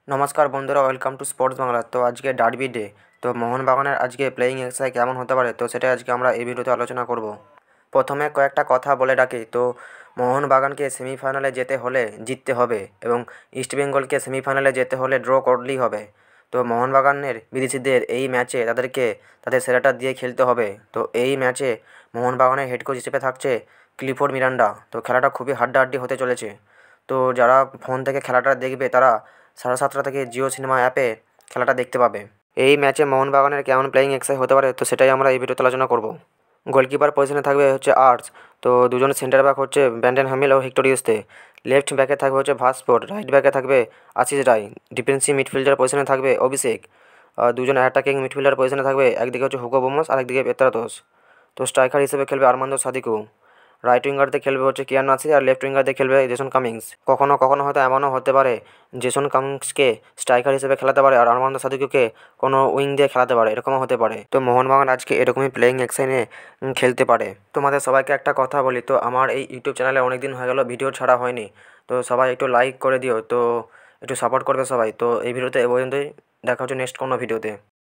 নমস্কার বন্ধুরা, welcome to sports Bangla. তো আজকে ডার্বি ডে। তো মোহনবাগানের আজকে প্লেয়িং এক্সারসাইজ কেমন হতে পারে, তো সেটা আজকে আমরা এই ভিডিওতে আলোচনা করব। প্রথমে কয়েকটা কথা বলে রাখি। তো মোহনবাগানকে সেমিফাইনালে যেতে হলে জিততে হবে এবং ইস্টবেঙ্গলকে সেমিফাইনালে যেতে হলে ড্র করলেই হবে। তো মোহনবাগানের বিদেশিদের এই ম্যাচে তাদেরকে তাদের সেরাটা দিয়ে খেলতে হবে। তো এই ম্যাচে মোহনবাগানের হেড কোচ হিসেবে থাকছে ক্লিফোর্ড মিরান্ডা। তো খেলাটা খুবই হাড্ডাহাড্ডি হতে চলেছে। তো যারা ফোন থেকে খেলাটা দেখবে তারা 7:30 থেকে জিও সিনেমা অ্যাপে খেলাটা দেখতে পাবে। এই ম্যাচে মোহনবাগানের কেমন প্লেয়িং এক্সারসাইজ হতে পারে, তো সেটাই আমরা এই ভিডিওতে আলোচনা করব। গোলকিপার পজিশনে থাকবে হচ্ছে আর্টস। তো দুজন সেন্টার ব্যাক হচ্ছে ব্যান্ডেন হামিল ও হেক্টর ইউস্তে। লেফট ব্যাকে থাকবে হচ্ছে ভাস্পোর্ট, রাইট ব্যাকে থাকবে আশিস রায়। ডিফেন্সিভ মিডফিল্ডার পজিশনে থাকবে অভিষেক। আর দুজন অ্যাটাকিং মিডফিল্ডার পজিশনে থাকবে, একদিকে হচ্ছে হুগো বোমাস আর একদিকে পেত্রাতোস। তো স্ট্রাইকার হিসেবে খেলবে আর্মান্দো সাদিকু। রাইট উইঙ্গারতে খেলবে হচ্ছে কিয়ান নাসির আর লেফট উইঙ্গারতে খেলবে জেসন কামিংস। কখনো কখনো হয়তো এমনও হতে পারে জেসন কামিংসকে স্ট্রাইকার হিসেবে খেলাতে পারে আর আর্মান্দো সাদিকুকে কোনো উইং দিয়ে খেলাতে পারে, এরকমও হতে পারে। তো মোহনবাগান আজকে এরকমই প্লেয়িং অ্যাকশনে খেলতে পারে। তোমাদের সবাইকে একটা কথা বলি, তো আমার এই ইউটিউব চ্যানেলে অনেক দিন হয়ে গেল ভিডিও ছাড়া হয়নি। তো সবাই একটু লাইক করে দিও, তো একটু সাপোর্ট করবে সবাই। তো এই ভিডিওতে এ পর্যন্তই, দেখা হচ্ছে নেক্সট কোনো ভিডিওতে।